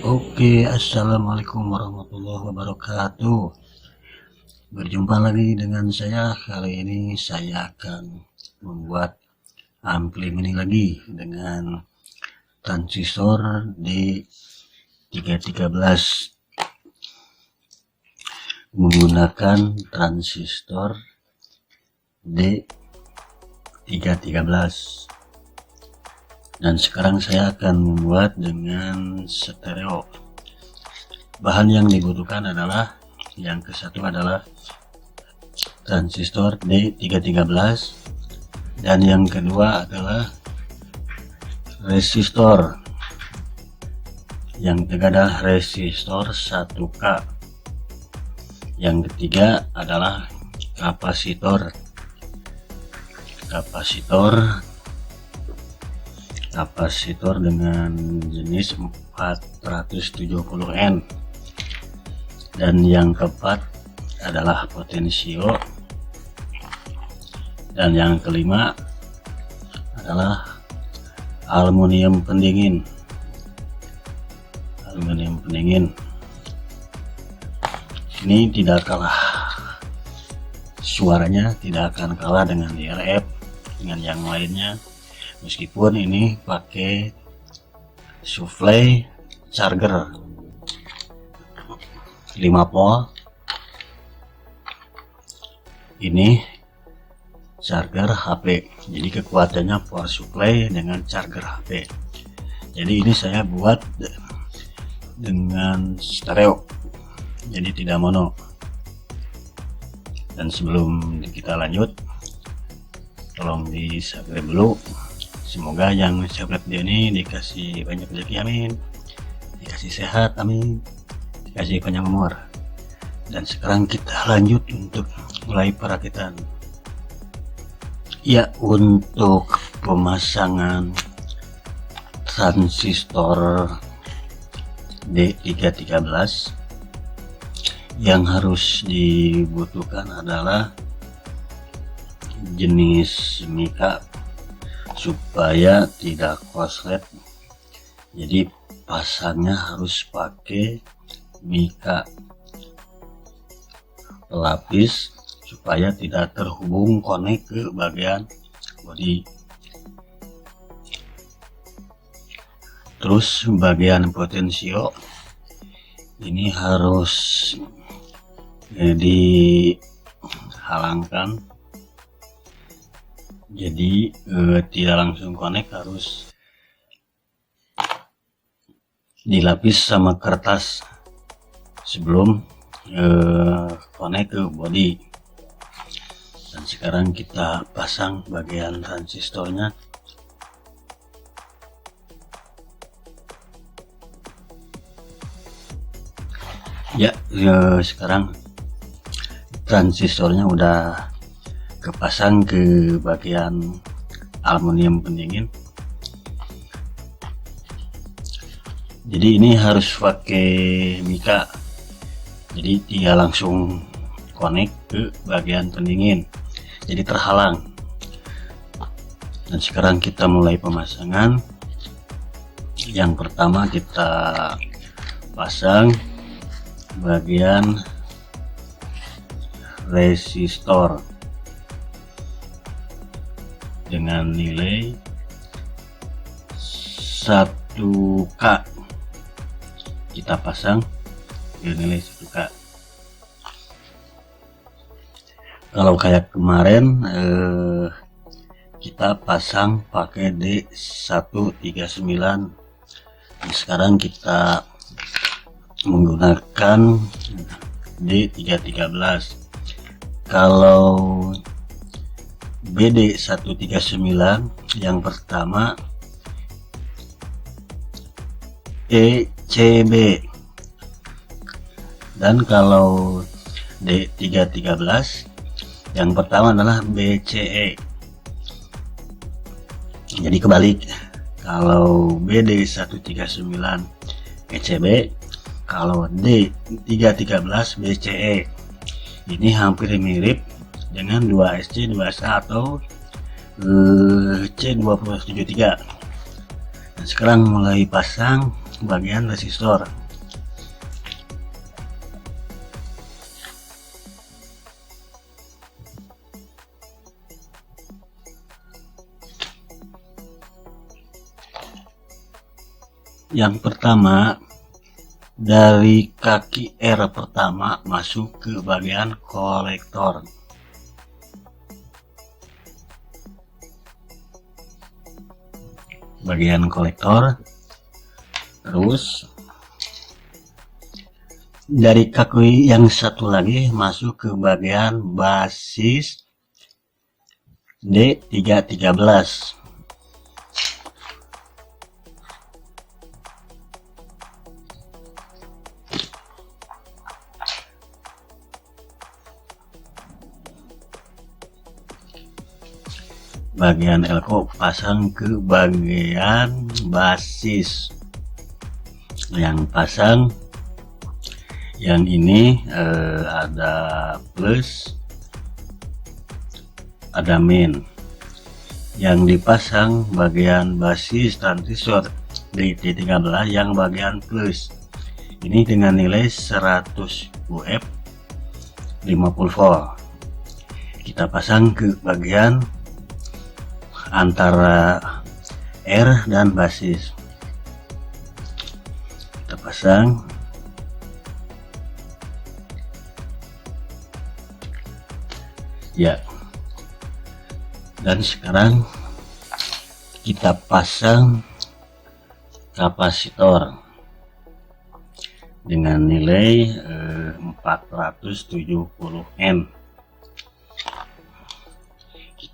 Oke, assalamualaikum warahmatullahi wabarakatuh. Berjumpa lagi dengan saya. Kali ini saya akan membuat ampli mini lagi dengan transistor D313 menggunakan transistor D313. Dan sekarang saya akan membuat dengan stereo. Bahan yang dibutuhkan adalah yang ke-1 adalah transistor D313 dan yang kedua adalah resistor. Yang ketiga adalah resistor 1K. Yang ketiga adalah kapasitor dengan jenis 470N. Dan yang keempat adalah potensio, dan yang kelima adalah aluminium pendingin. Ini tidak kalah, suaranya tidak akan kalah dengan DRF, dengan yang lainnya, meskipun ini pakai supply charger 5 volt. Ini charger HP, jadi kekuatannya power supply dengan charger HP. Jadi ini saya buat dengan stereo, jadi tidak mono. Dan sebelum kita lanjut, tolong di subscribe dulu. Semoga yang subscribe video ini dikasih banyak rezeki, amin, dikasih sehat, amin, dikasih panjang umur. Dan sekarang kita lanjut untuk mulai perakitan. Ya, untuk pemasangan transistor D313 yang harus dibutuhkan adalah jenis mika supaya tidak korslet. Jadi pasangnya harus pakai mika pelapis supaya tidak terhubung konek ke bagian bodi. Terus bagian potensio ini harus dihalangkan, jadi tidak langsung konek, harus dilapis sama kertas sebelum konek ke bodi. Dan sekarang kita pasang bagian transistornya. Ya, sekarang transistornya udah kepasang ke bagian aluminium pendingin. Jadi ini harus pakai mika, jadi dia langsung connect ke bagian pendingin, jadi terhalang. Dan sekarang kita mulai pemasangan. Yang pertama kita pasang bagian resistor dengan nilai 1K. Kita pasang dengan nilai 1K. Kalau kayak kemarin kita pasang pakai D139. Sekarang kita menggunakan D313. Kalau BD139 yang pertama ECB, dan kalau D313 yang pertama adalah BCE. Jadi kebalik, kalau BD139 ECB, kalau D313 BCE. Ini hampir mirip dengan 2SC 2SA atau C2073. Dan sekarang mulai pasang bagian resistor. Yang pertama, dari kaki R pertama masuk ke bagian kolektor. Bagian kolektor. Terus dari kaki yang satu lagi masuk ke bagian basis D313. Bagian elko pasang ke bagian basis. Yang pasang yang ini ada plus, ada min. Yang dipasang bagian basis transistor D13 yang bagian plus. Ini dengan nilai 100 UF 50 volt. Kita pasang ke bagian antara R dan basis. Kita pasang. Ya. Dan sekarang kita pasang kapasitor dengan nilai 470 N.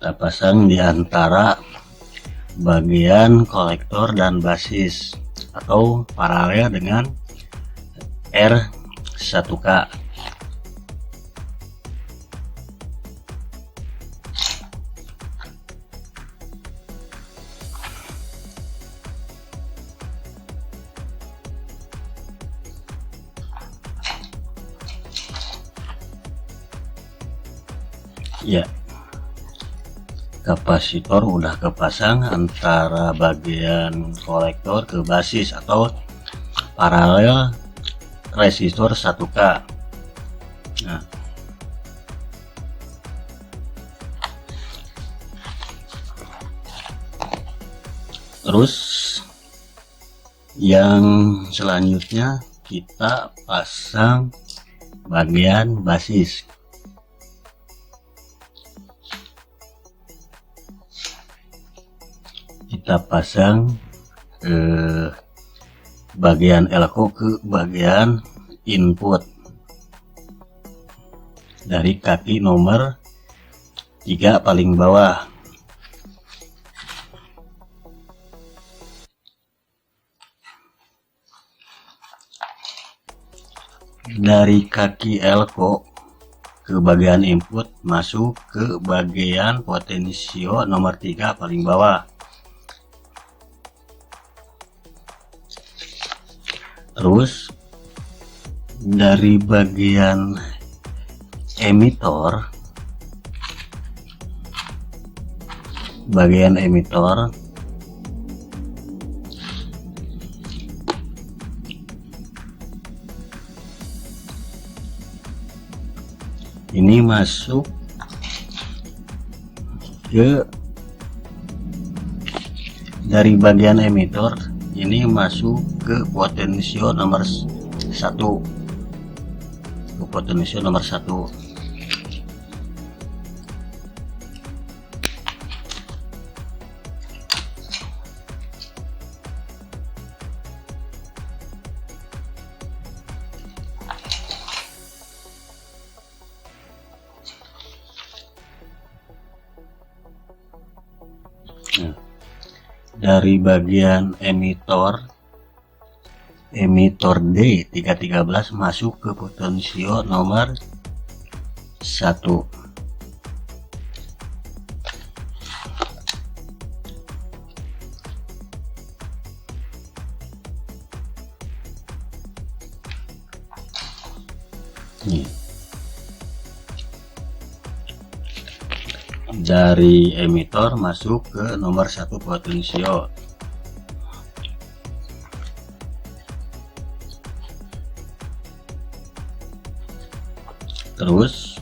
Kita pasang di antara bagian kolektor dan basis atau paralel dengan R1K. Ya. Kapasitor udah kepasang antara bagian kolektor ke basis atau paralel resistor 1K. Nah, terus yang selanjutnya kita pasang bagian basis. Kita pasang bagian elko ke bagian input dari kaki nomor 3 paling bawah. Dari kaki elko ke bagian input masuk ke bagian potensio nomor 3 paling bawah. Terus dari bagian emitor, ini masuk ke dari bagian emitor. Ini masuk ke potensio nomor 1, ke potensio nomor 1. Nah, dari bagian emitor D313 masuk ke potensio nomor 1. Nih. Dari emitor masuk ke nomor 1 potensio. Terus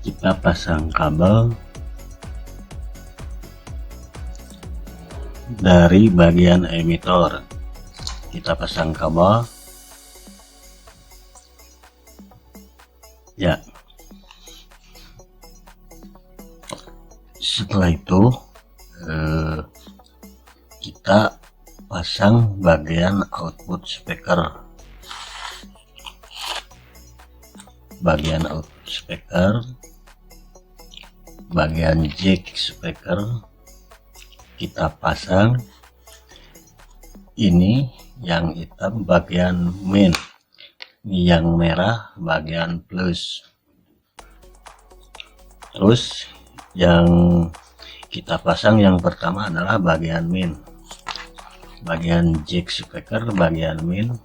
kita pasang kabel dari bagian emitor. Kita pasang kabel ya. Setelah itu kita pasang bagian output speaker, bagian jack speaker kita pasang. Ini yang hitam bagian main, ini yang merah bagian plus. Terus yang kita pasang yang pertama adalah bagian main, bagian jack speaker bagian main.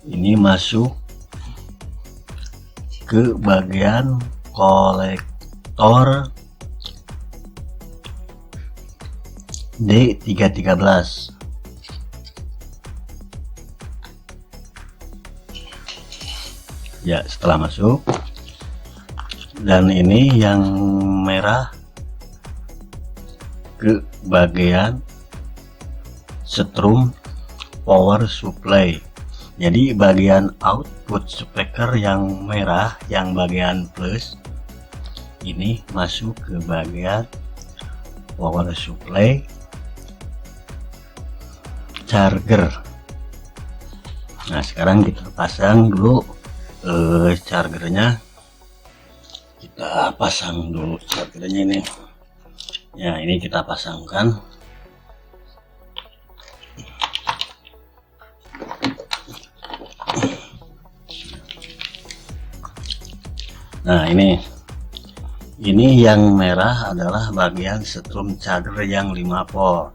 Ini masuk ke bagian kolektor D313. Ya, setelah masuk, dan ini yang merah ke bagian strum power supply. Jadi bagian output speaker yang merah, yang bagian plus, ini masuk ke bagian power supply charger. Nah, sekarang kita pasang dulu chargernya. Kita pasang dulu chargernya ini. Ya, ini kita pasangkan. Nah, ini yang merah adalah bagian strum charger yang 5 volt.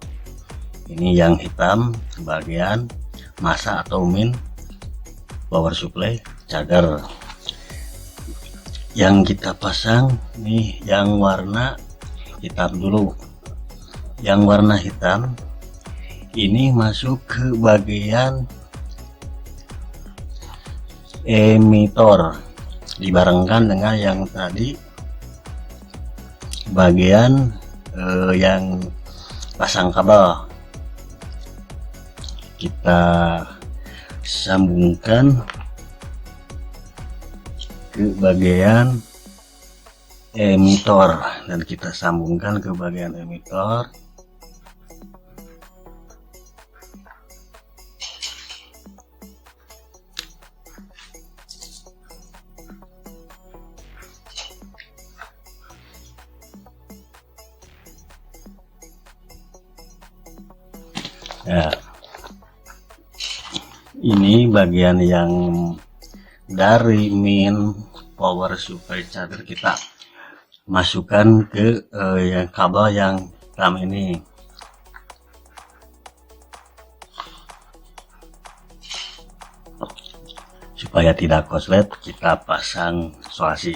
Ini yang hitam bagian masa atau min power supply charger. Yang kita pasang nih yang warna hitam dulu. Yang warna hitam ini masuk ke bagian emitor, dibarengkan dengan yang tadi bagian yang pasang kabel. Kita sambungkan ke bagian emitor, dan kita sambungkan ke bagian emitor. Ya, ini bagian yang dari main power supply charger kita masukkan ke yang kabel yang hitam ini. Supaya tidak konslet, kita pasang solasi.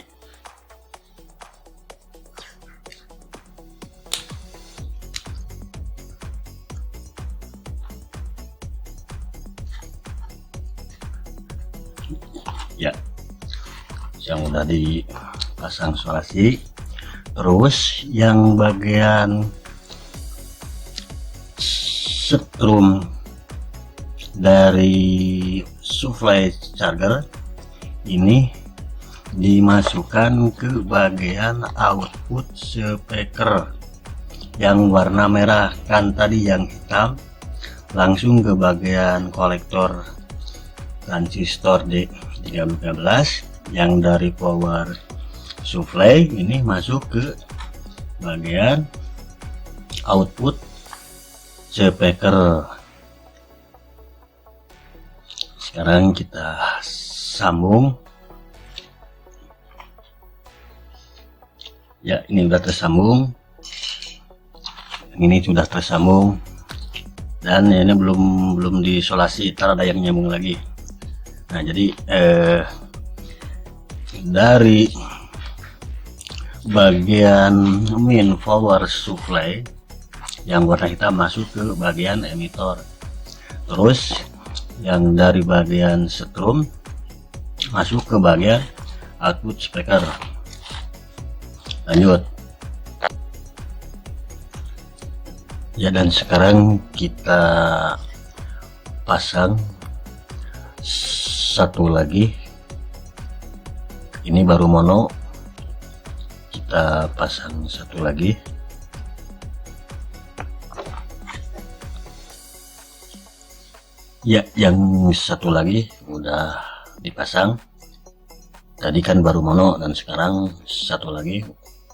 Ya, yang udah dipasang solasi. Terus yang bagian strum dari supply charger ini dimasukkan ke bagian output speaker yang warna merah. Kan tadi yang hitam langsung ke bagian kolektor transistor D313. Yang dari power supply ini masuk ke bagian output speaker. Sekarang kita sambung. Ya, ini sudah tersambung. Ini sudah tersambung, dan ini belum disolasi, ntar ada yang nyambung lagi. Nah, jadi dari bagian main power supply yang warna hitam masuk ke bagian emitor. Terus yang dari bagian strom masuk ke bagian output speaker. Lanjut ya, dan sekarang kita pasang satu lagi. Ini baru mono, kita pasang satu lagi. Ya, yang satu lagi udah dipasang. Tadi kan baru mono, dan sekarang satu lagi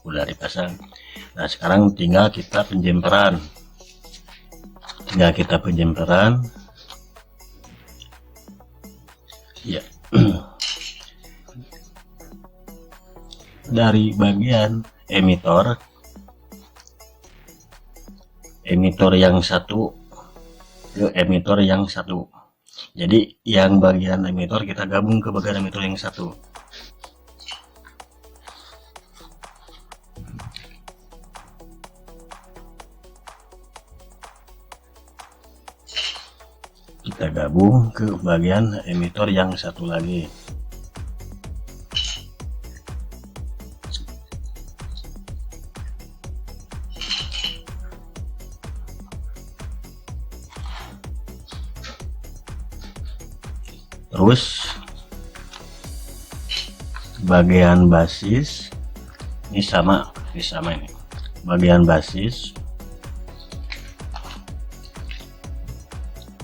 udah dipasang. Nah, sekarang tinggal kita penjemperan. Ya. Dari bagian emitor yang satu ke emitor yang satu. Jadi yang bagian emitor kita gabung ke bagian emitor yang satu. Kita gabung ke bagian emitor yang satu lagi. Terus bagian basis ini sama ini. Bagian basis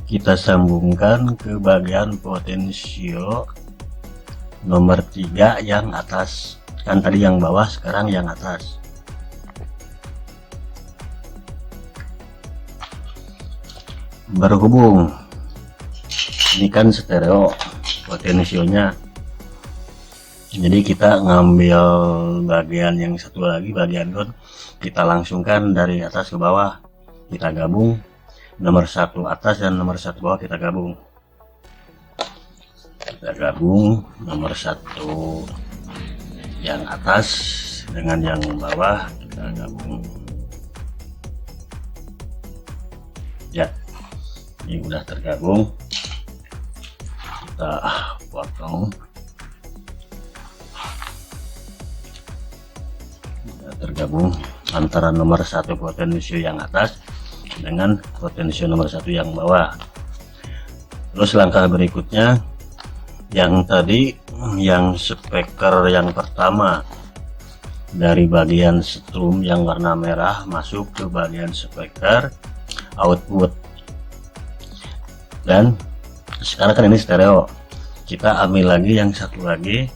kita sambungkan ke bagian potensio nomor 3 yang atas. Kan tadi yang bawah, sekarang yang atas. Berhubung ini kan stereo potensionya, jadi kita ngambil bagian yang satu lagi, bagian ground, kita langsungkan dari atas ke bawah, kita gabung. Nomor satu atas dan nomor satu bawah kita gabung. Nomor satu yang atas dengan yang bawah kita gabung. Ya, ini udah tergabung. Kita potong. Sudah tergabung antara nomor satu potensio yang atas dengan potensio nomor satu yang bawah. Terus langkah berikutnya, yang tadi yang speaker yang pertama dari bagian strom yang warna merah masuk ke bagian speaker output. Dan sekarang kan ini stereo, kita ambil lagi yang satu lagi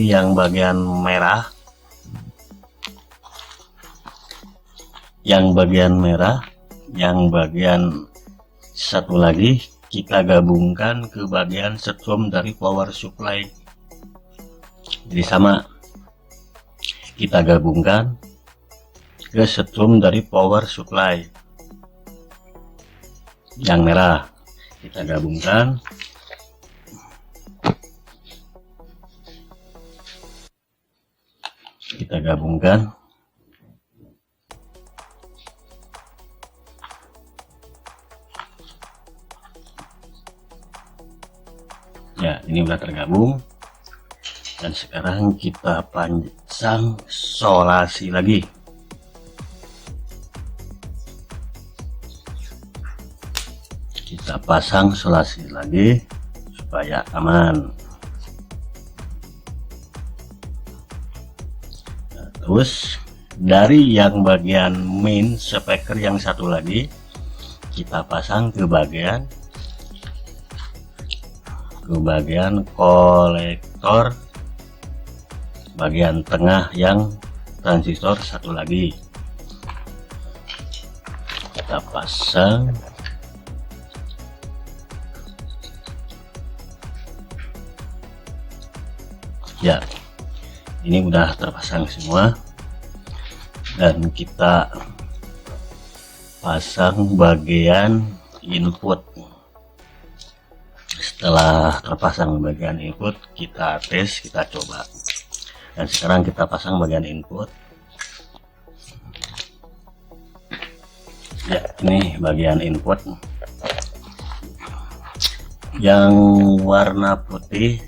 yang bagian merah, yang bagian satu lagi kita gabungkan ke bagian strom dari power supply. Jadi sama, kita gabungkan ke strom dari power supply yang merah, kita gabungkan. Ya, ini udah tergabung. Dan sekarang kita pasang solasi lagi. Kita pasang solasi lagi supaya aman. Nah, terus dari yang bagian main speaker yang satu lagi kita pasang ke bagian kolektor bagian tengah yang transistor satu lagi. Kita pasang. Ya, ini udah terpasang semua, dan kita pasang bagian input. Setelah terpasang bagian input, kita tes, kita coba. Dan sekarang kita pasang bagian input. Ya, ini bagian input yang warna putih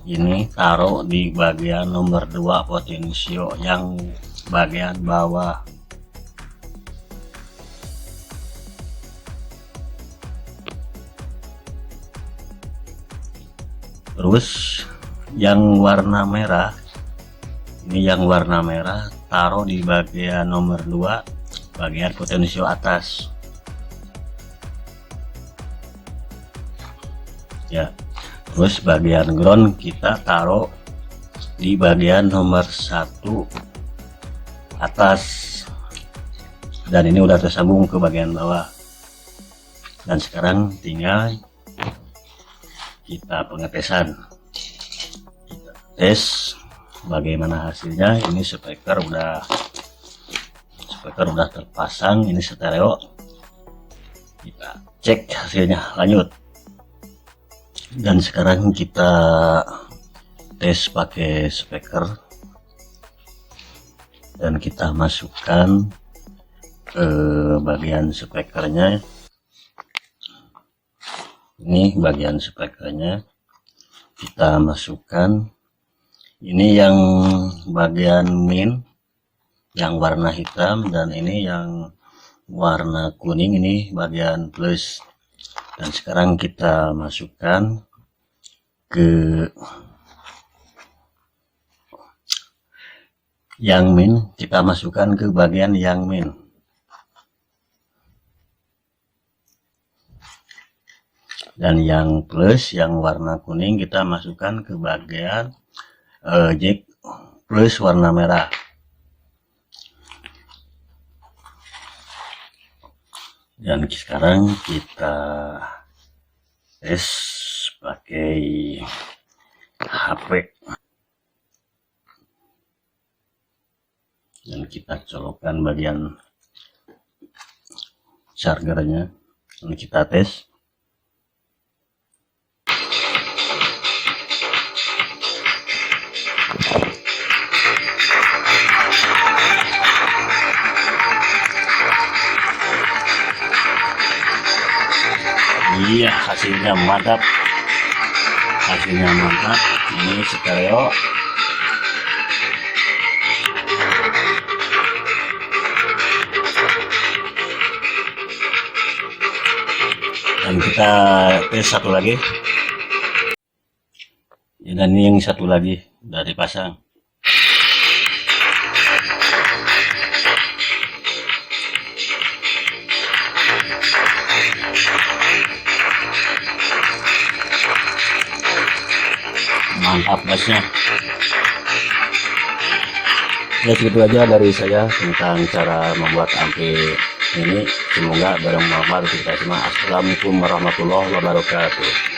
ini taruh di bagian nomor 2 potensio yang bagian bawah. Terus yang warna merah ini, yang warna merah taruh di bagian nomor 2 bagian potensio atas ya. Terus bagian ground kita taruh di bagian nomor 1 atas, dan ini udah tersambung ke bagian bawah. Dan sekarang tinggal kita pengetesan, kita tes bagaimana hasilnya. Ini speaker udah terpasang, ini stereo. Kita cek hasilnya, lanjut. Dan sekarang kita tes pakai speaker dan kita masukkan ke bagian speakernya. Ini bagian speakernya kita masukkan. Ini yang bagian min yang warna hitam, dan ini yang warna kuning, ini bagian plus. Dan sekarang kita masukkan ke yang min, kita masukkan ke bagian yang min. Dan yang plus yang warna kuning kita masukkan ke bagian jack plus warna merah. Dan sekarang kita tes pakai HP dan kita colokkan bagian chargernya dan kita tes. Iya, hasilnya mantap, ini stereo. Dan kita tes satu lagi ya, dan ini yang satu lagi udah dipasang. Mantap bassnya. Ya, segitu aja dari saya tentang cara membuat ampli ini. Semoga bermanfaat untuk kita semua. Assalamualaikum warahmatullahi wabarakatuh.